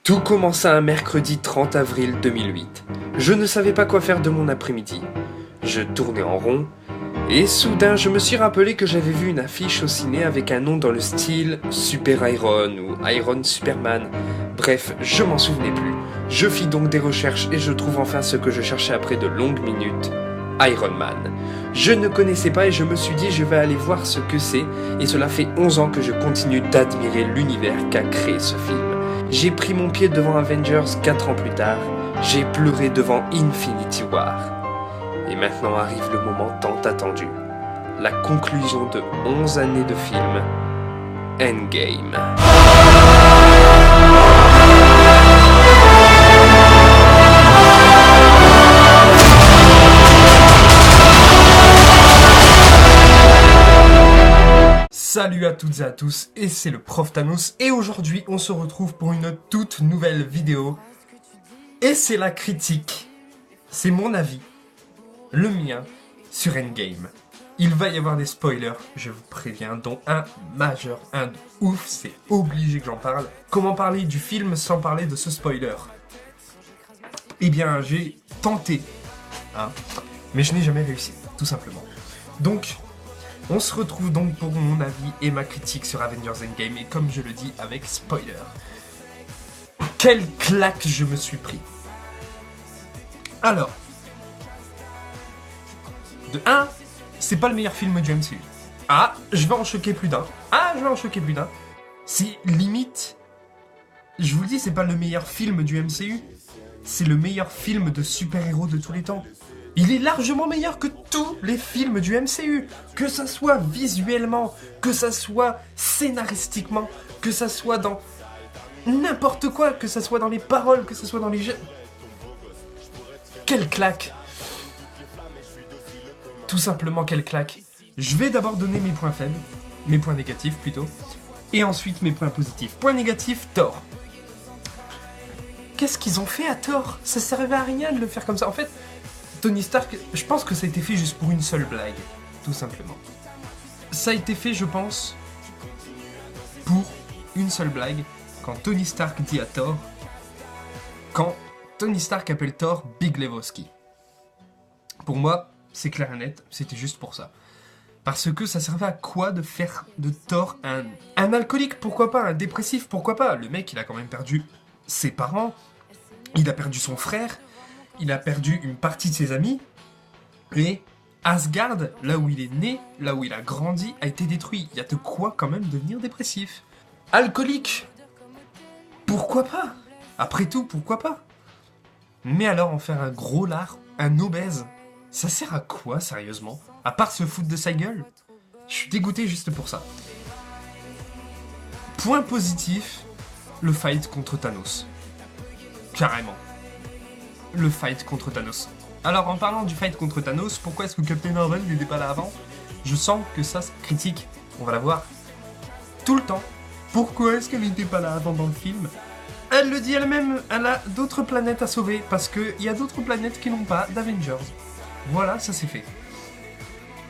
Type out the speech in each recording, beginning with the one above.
Tout commença un mercredi 30 avril 2008. Je ne savais pas quoi faire de mon après-midi. Je tournais en rond, et soudain je me suis rappelé que j'avais vu une affiche au ciné avec un nom dans le style Super Iron ou Iron Superman. Bref, je m'en souvenais plus. Je fis donc des recherches et je trouve enfin ce que je cherchais après de longues minutes. Iron Man. Je ne connaissais pas et je me suis dit je vais aller voir ce que c'est, et cela fait 11 ans que je continue d'admirer l'univers qu'a créé ce film. J'ai pris mon pied devant Avengers 4 ans plus tard, j'ai pleuré devant Infinity War. Et maintenant arrive le moment tant attendu, la conclusion de 11 années de film, Endgame. Salut à toutes et à tous, et c'est le Prof Thanos, et aujourd'hui on se retrouve pour une toute nouvelle vidéo. Et c'est la critique, c'est mon avis, le mien, sur Endgame. Il va y avoir des spoilers, je vous préviens, dont un majeur, un de ouf, c'est obligé que j'en parle. Comment parler du film sans parler de ce spoiler? Eh bien, j'ai tenté, mais je n'ai jamais réussi, tout simplement. Donc, on se retrouve donc pour mon avis et ma critique sur Avengers Endgame, et comme je le dis, avec spoiler. Quelle claque je me suis pris. Alors, de 1, c'est pas le meilleur film du MCU. Je vais en choquer plus d'un. C'est limite, je vous le dis, c'est pas le meilleur film du MCU, c'est le meilleur film de super-héros de tous les temps. Il est largement meilleur que tous les films du MCU, que ça soit visuellement, que ça soit scénaristiquement, que ça soit dans n'importe quoi, que ça soit dans les paroles, que ça soit dans les jeux. Quelle claque! Tout simplement, quelle claque! Je vais d'abord donner mes points faibles, mes points négatifs plutôt, et ensuite mes points positifs. Point négatif, Thor. Qu'est-ce qu'ils ont fait à Thor? Ça servait à rien de le faire comme ça. En fait, Tony Stark, je pense que ça a été fait juste pour une seule blague, tout simplement. Ça a été fait, je pense, pour une seule blague, quand Tony Stark dit à Thor, quand Tony Stark appelle Thor Big Lebowski. Pour moi, c'est clair et net, c'était juste pour ça. Parce que ça servait à quoi de faire de Thor un alcoolique? Pourquoi pas? Un dépressif? Pourquoi pas? Le mec, il a quand même perdu ses parents, il a perdu son frère, il a perdu une partie de ses amis, et Asgard, là où il est né, là où il a grandi, a été détruit. Il y a de quoi quand même devenir dépressif. Alcoolique, pourquoi pas? Après tout, pourquoi pas? Mais alors en faire un gros lard, un obèse, ça sert à quoi sérieusement? À part se foutre de sa gueule? Je suis dégoûté juste pour ça. Point positif, le fight contre Thanos. Carrément. Le fight contre Thanos. Alors en parlant du fight contre Thanos, pourquoi est-ce que Captain Marvel n'était pas là avant? Je sens que ça se critique, on va la voir tout le temps. Pourquoi est-ce qu'elle n'était pas là avant dans le film? Elle le dit elle-même, elle a d'autres planètes à sauver, parce qu'il y a d'autres planètes qui n'ont pas d'Avengers. Voilà, ça c'est fait.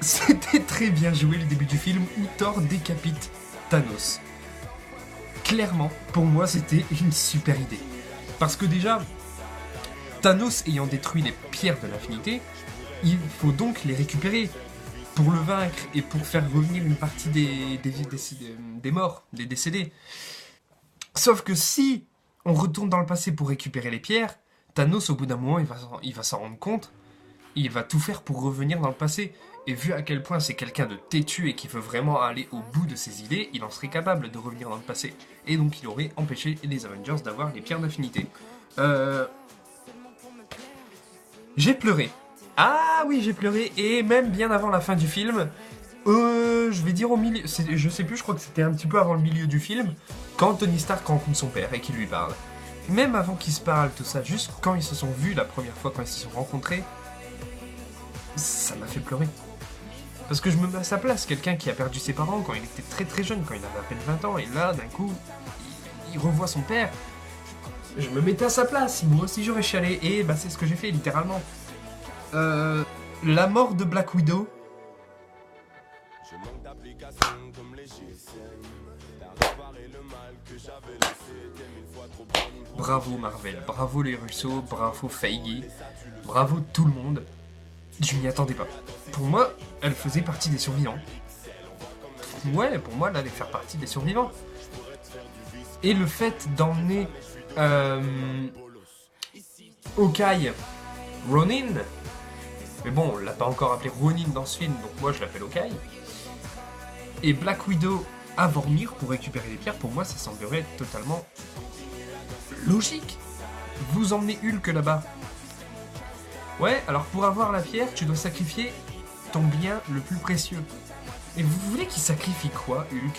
C'était très bien joué le début du film où Thor décapite Thanos. Clairement, pour moi c'était une super idée. Parce que déjà, Thanos ayant détruit les pierres de l'infinité, il faut donc les récupérer pour le vaincre et pour faire revenir une partie des morts, des décédés. Sauf que si on retourne dans le passé pour récupérer les pierres, Thanos au bout d'un moment il va s'en rendre compte, il va tout faire pour revenir dans le passé. Et vu à quel point c'est quelqu'un de têtu et qui veut vraiment aller au bout de ses idées, il en serait capable de revenir dans le passé. Et donc il aurait empêché les Avengers d'avoir les pierres d'affinité. J'ai pleuré. Ah oui, j'ai pleuré, et même bien avant la fin du film, je vais dire au milieu, je sais plus, je crois que c'était un petit peu avant le milieu du film, quand Tony Stark rencontre son père et qu'il lui parle. Même avant qu'ils se parlent, tout ça, juste quand ils se sont vus la première fois, quand ils se sont rencontrés, ça m'a fait pleurer. Parce que je me mets à sa place, quelqu'un qui a perdu ses parents quand il était très très jeune, quand il avait à peine 20 ans, et là, d'un coup, il revoit son père. Je me mettais à sa place, moi aussi j'aurais chialé, et bah c'est ce que j'ai fait littéralement. La mort de Black Widow. Bravo Marvel, bravo les Russo, bravo Feige, bravo tout le monde. Je m'y attendais pas. Pour moi, elle faisait partie des survivants. Ouais, pour moi, elle allait faire partie des survivants. Et le fait d'emmener Hawkeye, Ronin, mais bon, on l'a pas encore appelé Ronin dans ce film, donc moi je l'appelle Hawkeye, et Black Widow à Vormir pour récupérer les pierres, pour moi ça semblerait totalement logique. Vous emmenez Hulk là-bas. Ouais, alors pour avoir la pierre, tu dois sacrifier ton bien le plus précieux. Et vous voulez qu'il sacrifie quoi, Hulk?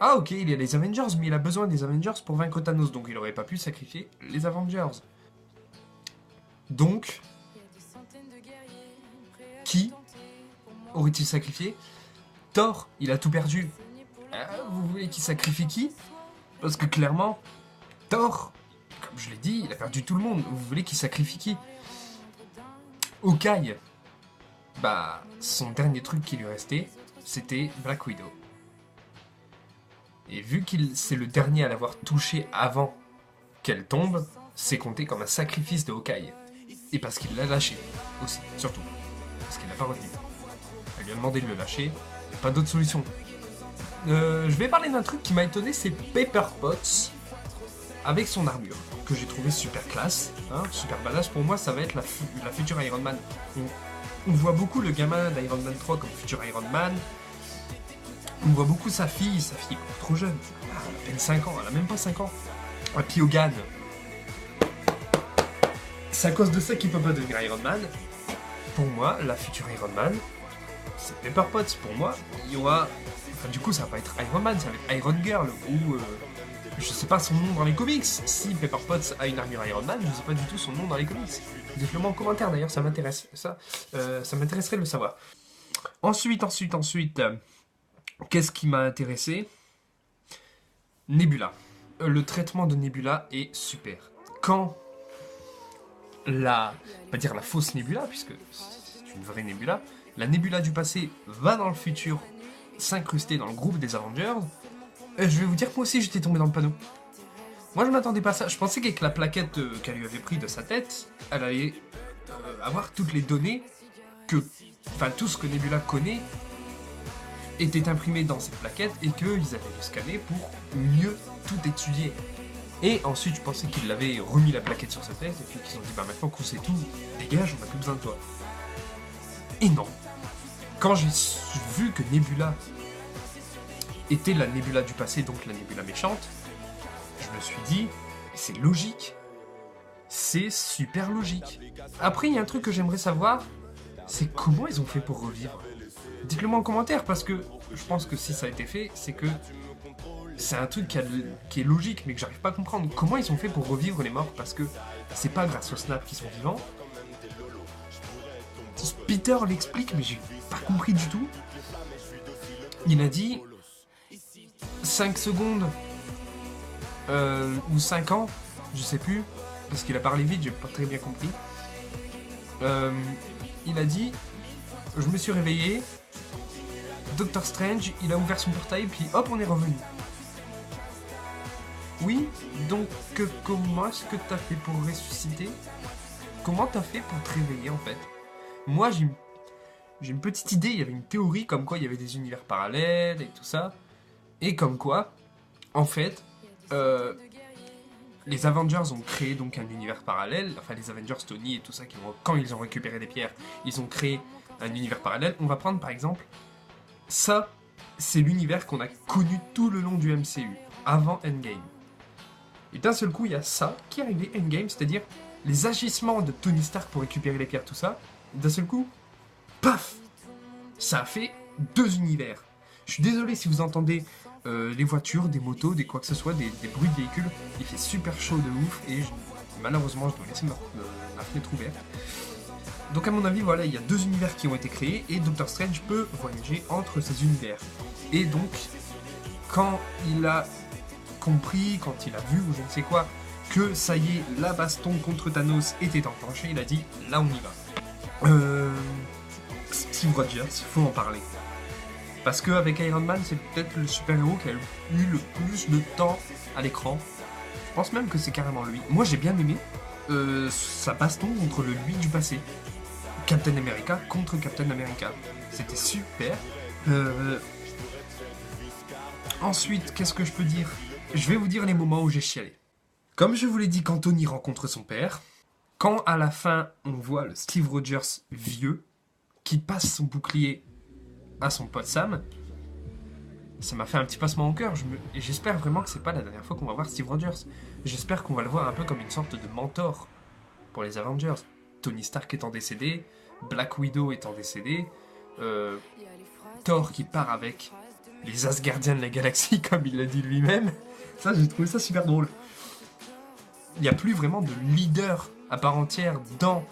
Ah ok, il y a les Avengers, mais il a besoin des Avengers pour vaincre Thanos, donc il aurait pas pu sacrifier les Avengers. Donc, qui aurait-il sacrifié? Thor, il a tout perdu. Vous voulez qu'il sacrifie qui? Parce que clairement, Thor, comme je l'ai dit, il a perdu tout le monde. Vous voulez qu'il sacrifie qui? Hawkeye, bah, son dernier truc qui lui restait, c'était Black Widow. Et vu qu'il c'est le dernier à l'avoir touché avant qu'elle tombe, c'est compté comme un sacrifice de Hawkeye. Et parce qu'il l'a lâché, aussi, surtout. Parce qu'il l'a pas retenu. Elle lui a demandé de le lâcher, et pas d'autre solution. Je vais parler d'un truc qui m'a étonné, c'est Pepper Potts, avec son armure, que j'ai trouvé super classe, hein, super badass. Pour moi, ça va être la future Iron Man. On voit beaucoup le gamin d'Iron Man 3 comme futur Iron Man. On voit beaucoup sa fille est trop jeune. Elle a à peine 5 ans, elle a même pas 5 ans. Et puis Hogan. C'est à cause de ça qu'il peut pas devenir Iron Man. Pour moi, la future Iron Man, c'est Pepper Potts. Pour moi, il y aura... Enfin, du coup, ça va pas être Iron Man, ça va être Iron Girl, ou... je sais pas son nom dans les comics. Si Pepper Potts a une armure Iron Man, je sais pas du tout son nom dans les comics. Dites-le moi en commentaire d'ailleurs, ça m'intéresse. Ça m'intéresserait de le savoir. Ensuite, qu'est-ce qui m'a intéressé? Nebula. Le traitement de Nebula est super. Quand pas dire la fausse Nebula, puisque c'est une vraie Nebula, la Nebula du passé va dans le futur s'incruster dans le groupe des Avengers, je vais vous dire que moi aussi j'étais tombé dans le panneau. Moi je m'attendais pas à ça, je pensais qu'avec la plaquette qu'elle lui avait pris de sa tête, elle allait avoir toutes les données enfin tout ce que Nebula connaît était imprimé dans cette plaquette et qu'ils allaient le scanner pour mieux tout étudier. Et ensuite je pensais qu'ils l'avaient remis la plaquette sur sa tête et puis qu'ils ont dit bah maintenant qu'on sait tout, dégage, on n'a plus besoin de toi. Et non. Quand j'ai vu que Nebula était la Nebula du passé, donc la Nebula méchante, je me suis dit, c'est logique. C'est super logique. Après, il y a un truc que j'aimerais savoir, c'est comment ils ont fait pour revivre. Dites-le moi en commentaire, parce que je pense que si ça a été fait, c'est que c'est un truc qui est logique, mais que j'arrive pas à comprendre. Comment ils ont fait pour revivre les morts, parce que c'est pas grâce au snap qu'ils sont vivants. Peter l'explique, mais j'ai pas compris du tout. Il a dit 5 secondes ou 5 ans, je sais plus, parce qu'il a parlé vite, j'ai pas très bien compris. Il a dit, je me suis réveillé, Doctor Strange, il a ouvert son portail, puis hop, on est revenu. Oui, donc comment est-ce que t'as fait pour ressusciter? Comment t'as fait pour te réveiller en fait? Moi j'ai une petite idée, il y avait une théorie comme quoi il y avait des univers parallèles et tout ça. Et comme quoi, en fait, les Avengers ont créé donc un univers parallèle. Enfin les Avengers, Tony et tout ça, quand ils ont récupéré des pierres, ils ont créé un univers parallèle. On va prendre par exemple, ça c'est l'univers qu'on a connu tout le long du MCU, avant Endgame. Et d'un seul coup il y a ça qui est arrivé Endgame, c'est-à-dire les agissements de Tony Stark pour récupérer les pierres, tout ça. D'un seul coup, paf, ça a fait 2 univers. Je suis désolé si vous entendez les voitures, des motos, des quoi que ce soit, des bruits de véhicules. Il fait super chaud de ouf et malheureusement je dois laisser ma fenêtre ouverte. Donc à mon avis, voilà, il y a 2 univers qui ont été créés et Doctor Strange peut voyager entre ces univers. Et donc, quand il a compris, quand il a vu ou je ne sais quoi, que ça y est, la baston contre Thanos était enclenchée, il a dit là on y va. Steve Rogers, il faut en parler. Parce qu'avec Iron Man, c'est peut-être le super-héros qui a eu le plus de temps à l'écran. Je pense même que c'est carrément lui. Moi, j'ai bien aimé sa baston contre le lui du passé. Captain America contre Captain America. C'était super. Ensuite, qu'est-ce que je peux dire? Je vais vous dire les moments où j'ai chialé. Comme je vous l'ai dit, quand Tony rencontre son père, quand à la fin, on voit le Steve Rogers vieux qui passe son bouclier à son pote Sam, ça m'a fait un petit passement au cœur. Et j'espère vraiment que c'est pas la dernière fois qu'on va voir Steve Rogers. J'espère qu'on va le voir un peu comme une sorte de mentor pour les Avengers. Tony Stark étant décédé, Black Widow étant décédé, Thor qui part avec les Asgardiens de la galaxie, comme il l'a dit lui-même. Ça, j'ai trouvé ça super drôle. Il n'y a plus vraiment de leader à part entière dans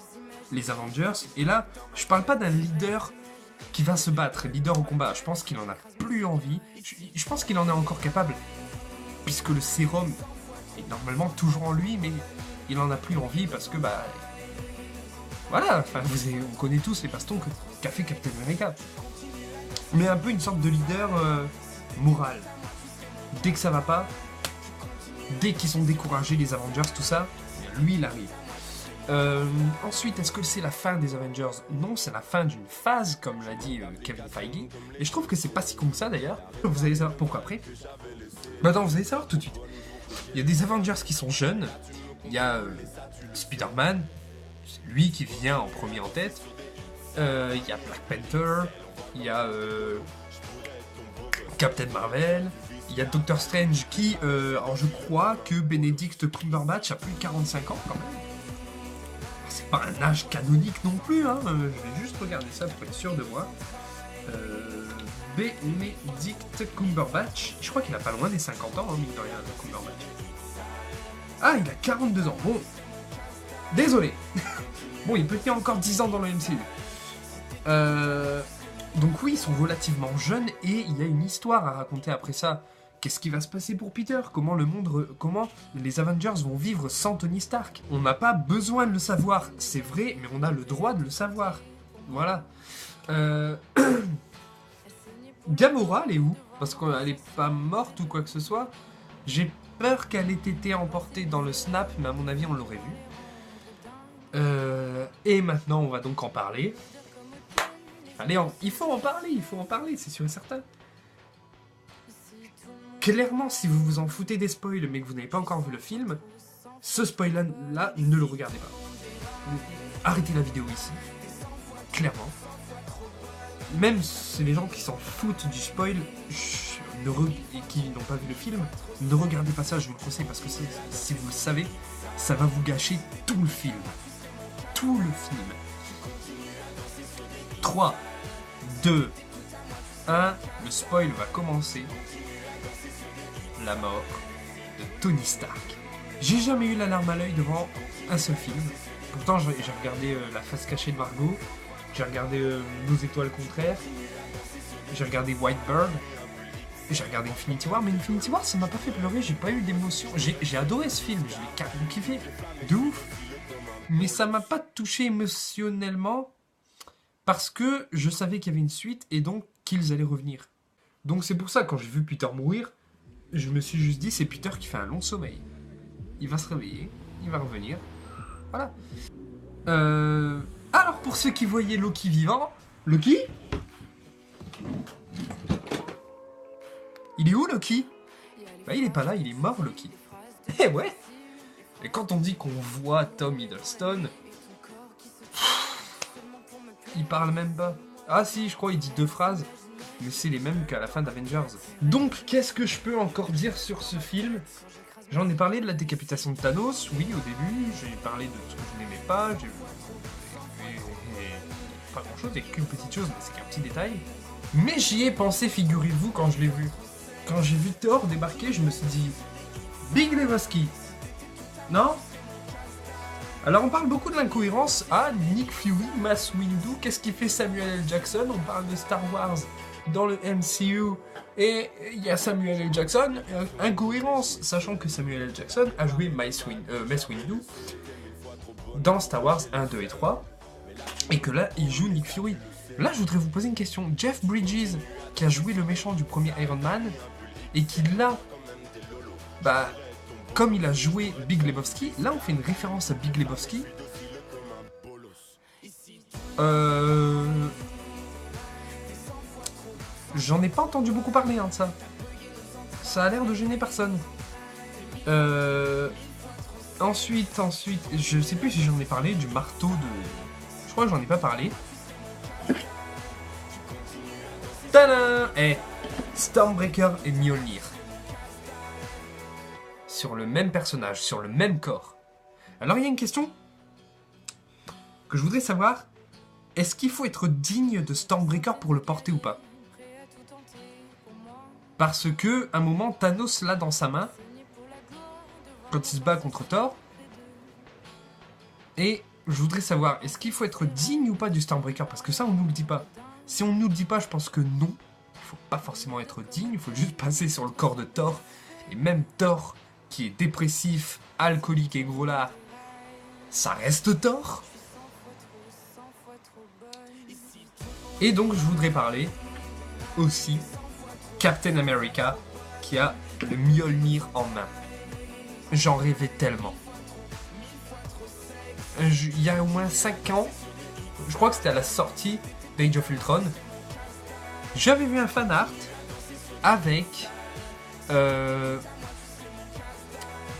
les Avengers. Et là, je parle pas d'un leader qui va se battre, leader au combat. Je pense qu'il en a plus envie. Je pense qu'il en est encore capable, puisque le sérum est normalement toujours en lui, mais il en a plus envie parce que voilà, enfin on connaît tous les bastons qu'a fait Captain America. Mais un peu une sorte de leader moral. Dès que ça va pas, dès qu'ils sont découragés les Avengers, tout ça, lui il arrive. Ensuite, est-ce que c'est la fin des Avengers? Non, c'est la fin d'une phase, comme l'a dit Kevin Feige. Et je trouve que c'est pas si con que ça d'ailleurs. Vous allez savoir pourquoi après. Maintenant, vous allez savoir tout de suite. Il y a des Avengers qui sont jeunes. Il y a Spider-Man, c'est lui qui vient en premier en tête. Il y a Black Panther. Il y a Captain Marvel. Il y a Doctor Strange qui, alors je crois que Benedict Cumberbatch a plus de 45 ans quand même. C'est pas un âge canonique non plus, hein. Je vais juste regarder ça pour être sûr de moi. Benedict Cumberbatch, je crois qu'il a pas loin des 50 ans, hein, mine de rien, Cumberbatch. Ah, il a 42 ans, bon. Désolé. Bon, il peut tenir encore 10 ans dans le MCU. Donc oui, ils sont relativement jeunes et il y a une histoire à raconter après ça. Qu'est-ce qui va se passer pour Peter? Comment les Avengers vont vivre sans Tony Stark? On n'a pas besoin de le savoir, c'est vrai, mais on a le droit de le savoir. Voilà. Gamora, elle est où? Parce qu'elle est pas morte ou quoi que ce soit. J'ai peur qu'elle ait été emportée dans le snap, mais à mon avis, on l'aurait vu. Et maintenant, on va donc en parler. Allez, il faut en parler, c'est sûr et certain. Clairement, si vous vous en foutez des spoils, mais que vous n'avez pas encore vu le film, ce spoil-là, ne le regardez pas. Arrêtez la vidéo ici. Clairement. Même si les gens qui s'en foutent du spoil et qui n'ont pas vu le film, ne regardez pas ça, je vous le conseille, parce que si vous le savez, ça va vous gâcher tout le film. Tout le film. 3, 2, 1, le spoil va commencer. La mort de Tony Stark. J'ai jamais eu la larme à l'œil devant un seul film. Pourtant, j'ai regardé La face cachée de Margot, j'ai regardé Nos étoiles contraires, j'ai regardé White Bird, j'ai regardé Infinity War, mais Infinity War, ça m'a pas fait pleurer, j'ai pas eu d'émotion. J'ai adoré ce film, je l'ai carrément kiffé, de ouf. Mais ça m'a pas touché émotionnellement parce que je savais qu'il y avait une suite et donc qu'ils allaient revenir. Donc c'est pour ça, quand j'ai vu Peter mourir, je me suis juste dit, c'est Peter qui fait un long sommeil. Il va se réveiller, il va revenir. Voilà. Alors, pour ceux qui voyaient Loki vivant... Loki? Il est où, Loki? Bah, il est pas là, il est mort, Loki. Eh ouais. Et quand on dit qu'on voit Tom Hiddleston... Il parle même pas. Ah si, je crois il dit 2 phrases. Mais c'est les mêmes qu'à la fin d'Avengers. Donc, qu'est-ce que je peux encore dire sur ce film? J'en ai parlé de la décapitation de Thanos, oui, au début. J'ai parlé de ce que je n'aimais pas. J'ai pas grand-chose, il n'y a qu'une petite chose, mais c'est qu'un petit détail. Mais j'y ai pensé, figurez-vous, quand je l'ai vu. Quand j'ai vu Thor débarquer, je me suis dit... Big Lebowski. Non? Alors on parle beaucoup de l'incohérence. Ah, Nick Fury, Mace Windu, qu'est-ce qui fait Samuel L. Jackson? On parle de Star Wars dans le MCU et il y a Samuel L. Jackson. Incohérence, sachant que Samuel L. Jackson a joué Mace Windu dans Star Wars 1, 2 et 3 et que là il joue Nick Fury. Là, je voudrais vous poser une question. Jeff Bridges, qui a joué le méchant du premier Iron Man, et qui là, bah, comme il a joué Big Lebowski, là on fait une référence à Big Lebowski. J'en ai pas entendu beaucoup parler de ça. Ça a l'air de gêner personne. Ensuite, je sais plus si j'en ai parlé du marteau de... Je crois que j'en ai pas parlé. Tadam! Stormbreaker et Mjolnir. Sur le même personnage, sur le même corps. Alors il y a une question que je voudrais savoir. Est-ce qu'il faut être digne de Stormbreaker pour le porter ou pas? Parce que, à un moment, Thanos l'a dans sa main, quand il se bat contre Thor. Et je voudrais savoir, est-ce qu'il faut être digne ou pas du Stormbreaker? Parce que ça, on nous le dit pas. Si on nous le dit pas, je pense que non. Il faut pas forcément être digne, il faut juste passer sur le corps de Thor. Et même Thor, qui est dépressif, alcoolique et gros là, ça reste Thor. Et donc, je voudrais parler aussi Captain America, qui a le Mjolnir en main. J'en rêvais tellement. Il y a au moins 5 ans, je crois que c'était à la sortie d'Age of Ultron, j'avais vu un fan art avec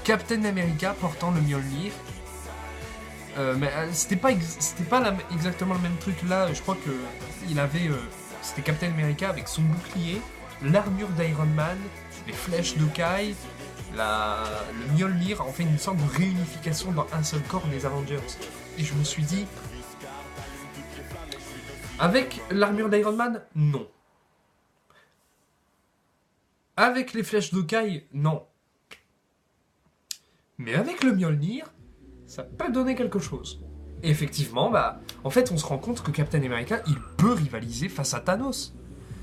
Captain America portant le Mjolnir. Mais c'était pas exactement le même truc là. Je crois que il avait c'était Captain America avec son bouclier, l'armure d'Iron Man, les flèches d'Hawkeye, le Mjolnir, en fait une sorte de réunification dans un seul corps des Avengers. Et je me suis dit, avec l'armure d'Iron Man, non. Avec les flèches d'Hawkeye, non. Mais avec le Mjolnir, ça peut donner quelque chose. Et effectivement, en fait, on se rend compte que Captain America, il peut rivaliser face à Thanos.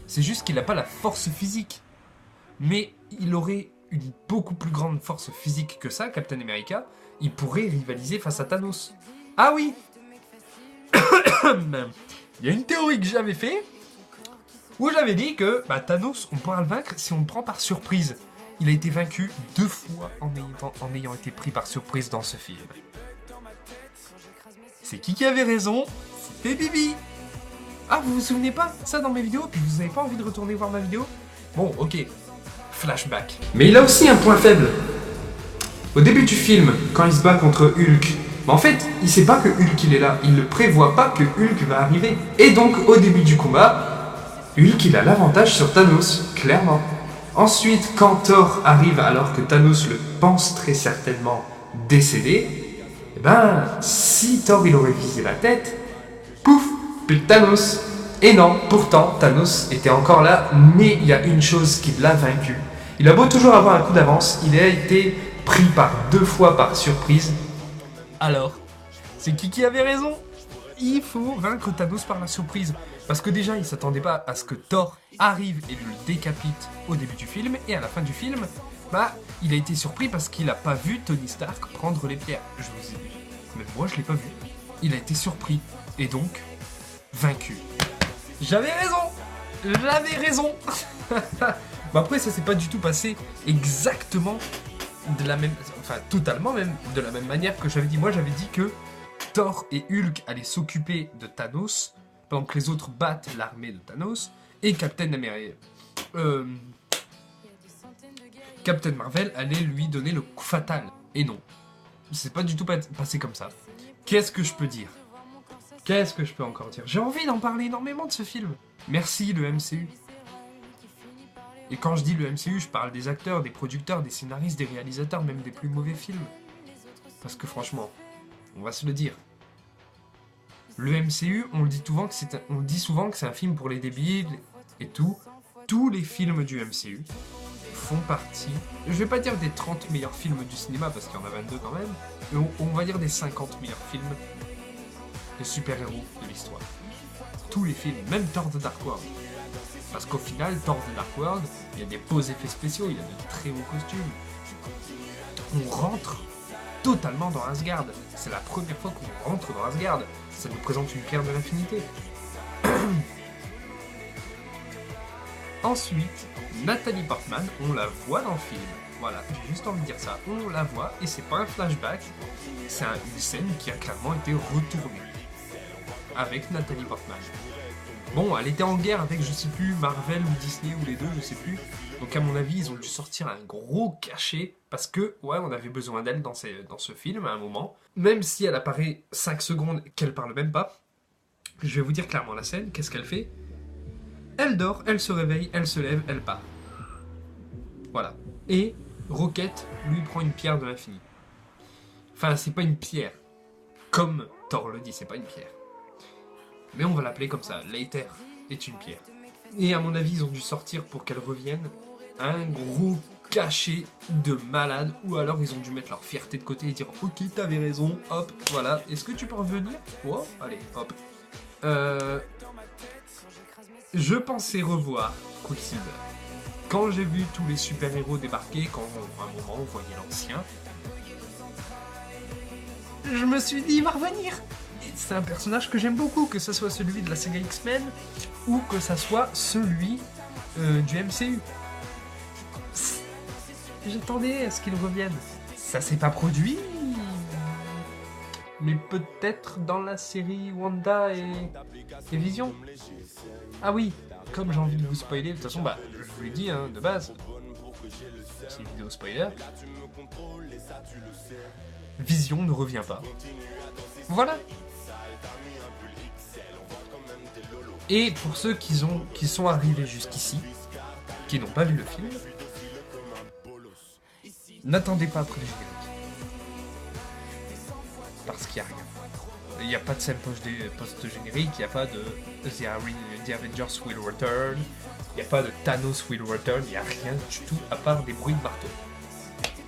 C'est juste qu'il n'a pas la force physique. Mais il aurait une beaucoup plus grande force physique que ça, Captain America. Il pourrait rivaliser face à Thanos. Ah oui. Il y a une théorie que j'avais fait, où j'avais dit que Thanos, on pourra le vaincre si on le prend par surprise. Il a été vaincu 2 fois en ayant été pris par surprise dans ce film. C'est qui avait raison? C'était Bibi. Ah, vous vous souvenez pas ça dans mes vidéos, puis vous avez pas envie de retourner voir ma vidéo? Bon, ok. Flashback. Mais il a aussi un point faible. Au début du film, quand il se bat contre Hulk, en fait, il sait pas que Hulk il est là. Il ne prévoit pas que Hulk va arriver. Et donc, au début du combat, Hulk il a l'avantage sur Thanos, clairement. Ensuite, quand Thor arrive alors que Thanos le pense très certainement décédé, si Thor il aurait visé la tête, pouf, plus de Thanos. Et non, pourtant, Thanos était encore là, mais il y a une chose qui l'a vaincu. Il a beau toujours avoir un coup d'avance, il a été pris par 2 fois par surprise. Alors, c'est qui avait raison? Il faut vaincre Thanos par la surprise. Parce que déjà, il s'attendait pas à ce que Thor arrive et le décapite au début du film, et à la fin du film, il a été surpris parce qu'il a pas vu Tony Stark prendre les pierres. Je vous ai dit. Même moi, je l'ai pas vu. Il a été surpris. Et donc, vaincu. J'avais raison. Après, ça s'est pas du tout passé exactement de la même... Enfin, totalement même de la même manière que j'avais dit. Moi, j'avais dit que Thor et Hulk allaient s'occuper de Thanos, pendant que les autres battent l'armée de Thanos, et Captain Marvel allait lui donner le coup fatal. Et non. C'est pas du tout passé comme ça. Qu'est-ce que je peux dire? Qu'est-ce que je peux encore dire? J'ai envie d'en parler énormément de ce film. Merci le MCU. Et quand je dis le MCU, je parle des acteurs, des producteurs, des scénaristes, des réalisateurs, même des plus mauvais films. Parce que franchement, on va se le dire. Le MCU, on dit souvent que c'est un film pour les débiles et tout. Tous les films du MCU font partie, je vais pas dire des 30 meilleurs films du cinéma, parce qu'il y en a 22 quand même, mais on va dire des 50 meilleurs films de super-héros de l'histoire. Tous les films, même Thor The Dark World. Parce qu'au final, Thor The Dark World, il y a des beaux effets spéciaux, il y a de très beaux costumes. On rentre totalement dans Asgard. C'est la première fois qu'on rentre dans Asgard. Ça nous présente une pierre de l'infinité. Ensuite, Nathalie Portman, on la voit dans le film. Voilà, j'ai juste envie de dire ça. On la voit, et c'est pas un flashback, c'est une scène qui a clairement été retournée. Avec Nathalie Portman. Bon, elle était en guerre avec, je sais plus, Marvel ou Disney ou les deux, je sais plus. Donc à mon avis, ils ont dû sortir un gros cachet, parce que, ouais, on avait besoin d'elle dans ce film à un moment. Même si elle apparaît 5 secondes, qu'elle parle même pas. Je vais vous dire clairement la scène, qu'est-ce qu'elle fait? Elle dort, elle se réveille, elle se lève, elle part. Voilà. Et Rocket lui prend une pierre de l'infini. Enfin, c'est pas une pierre. Comme Thor le dit, c'est pas une pierre. Mais on va l'appeler comme ça. L'Aether est une pierre. Et à mon avis, ils ont dû sortir pour qu'elle revienne un gros cachet de malade. Ou alors ils ont dû mettre leur fierté de côté et dire « Ok, t'avais raison, hop, voilà. Est-ce que tu peux revenir ?» Oh, allez, hop. Je pensais revoir Quicksilver. Quand j'ai vu tous les super-héros débarquer, quand à un moment on voyait l'ancien, je me suis dit il va revenir. Et c'est un personnage que j'aime beaucoup, que ce soit celui de la saga X-Men ou que ça soit celui du MCU. J'attendais à ce qu'il revienne. Ça s'est pas produit, mais peut-être dans la série Wanda et Vision. Ah oui, comme j'ai envie de vous spoiler, de toute façon, je vous l'ai dit, hein, de base, c'est une vidéo spoiler. Vision ne revient pas. Voilà. Et pour ceux qui sont arrivés jusqu'ici, qui n'ont pas vu le film, n'attendez pas après le générique. Parce qu'il n'y a rien. Il n'y a pas de scène post-générique, il n'y a pas de The Avengers will return, il n'y a pas de Thanos will return, il n'y a rien du tout à part des bruits de marteau.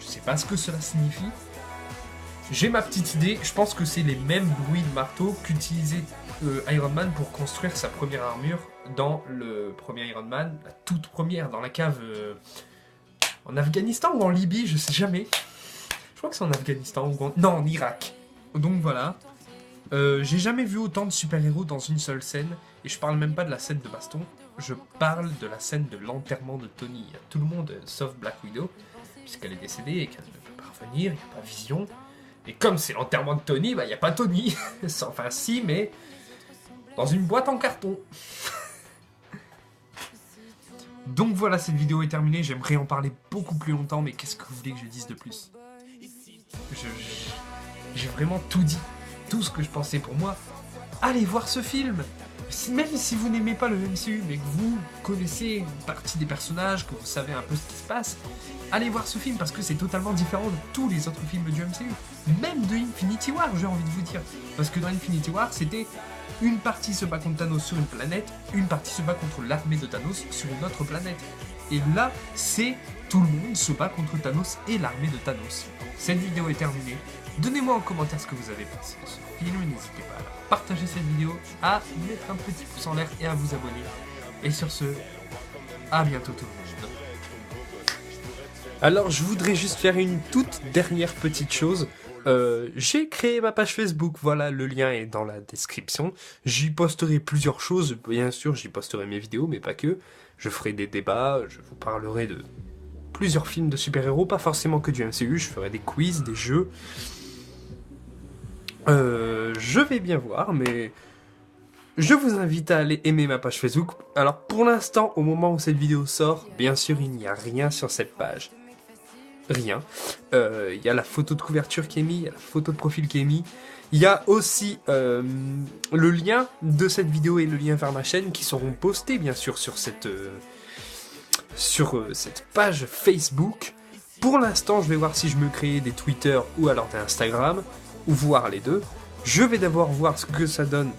Je sais pas ce que cela signifie. J'ai ma petite idée, je pense que c'est les mêmes bruits de marteau qu'utilisait Iron Man pour construire sa première armure dans le premier Iron Man, la toute première, dans la cave en Afghanistan ou en Libye, je sais jamais. Je crois que c'est en Afghanistan ou non, en Irak. Donc voilà. J'ai jamais vu autant de super-héros dans une seule scène, et je parle même pas de la scène de baston, je parle de la scène de l'enterrement de Tony. Tout le monde, sauf Black Widow, puisqu'elle est décédée et qu'elle ne peut pas revenir, il n'y a pas Vision. Et comme c'est l'enterrement de Tony, il n'y a pas Tony. Enfin si, mais dans une boîte en carton. Donc voilà, cette vidéo est terminée, j'aimerais en parler beaucoup plus longtemps, mais qu'est-ce que vous voulez que je dise de plus? J'ai vraiment tout dit. Tout ce que je pensais pour moi, allez voir ce film. Même si vous n'aimez pas le MCU, mais que vous connaissez une partie des personnages, que vous savez un peu ce qui se passe, allez voir ce film parce que c'est totalement différent de tous les autres films du MCU. Même de Infinity War, j'ai envie de vous dire. Parce que dans Infinity War, c'était une partie se bat contre Thanos sur une planète, une partie se bat contre l'armée de Thanos sur une autre planète. Et là, c'est tout le monde se bat contre Thanos et l'armée de Thanos. Cette vidéo est terminée. Donnez-moi en commentaire ce que vous avez pensé de ce film, n'hésitez pas à partager cette vidéo, à mettre un petit pouce en l'air et à vous abonner. Et sur ce, à bientôt tout le monde. Alors je voudrais juste faire une toute dernière petite chose. J'ai créé ma page Facebook, voilà, le lien est dans la description. J'y posterai plusieurs choses, bien sûr j'y posterai mes vidéos, mais pas que. Je ferai des débats, je vous parlerai de plusieurs films de super-héros, pas forcément que du MCU, je ferai des quiz, des jeux. Je vais bien voir, mais je vous invite à aller aimer ma page Facebook. Alors pour l'instant, au moment où cette vidéo sort, bien sûr il n'y a rien sur cette page. Rien. Il y a la photo de couverture qui est mise, il y a la photo de profil qui est mise. Il y a aussi le lien de cette vidéo et le lien vers ma chaîne qui seront postés bien sûr sur cette page Facebook. Pour l'instant, je vais voir si je me crée des Twitter ou alors des Instagram, ou voir les deux. Je vais d'abord voir ce que ça donne.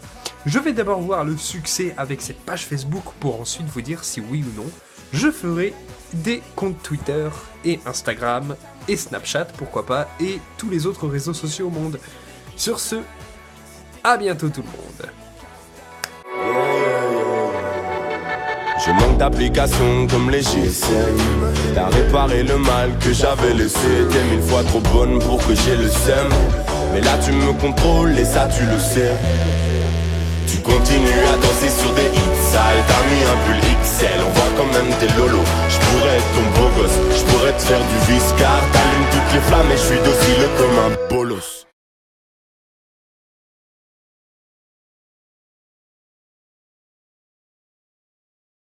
Je vais d'abord voir le succès avec cette page Facebook pour ensuite vous dire si oui ou non je ferai des comptes Twitter et Instagram et Snapchat, pourquoi pas, et tous les autres réseaux sociaux au monde. Sur ce, à bientôt tout le monde. Je manque d'applications comme les GSM. T'as réparé le mal que j'avais laissé. T'es 1000 fois trop bonne pour que j'ai le seum. Mais là tu me contrôles et ça tu le sais. Tu continues à danser sur des hits sales. T'as mis un pull XL, on voit quand même tes lolos. J'pourrais être ton beau gosse, j'pourrais te faire du viscar. T'allumes toutes les flammes et j'suis docile comme un bolos.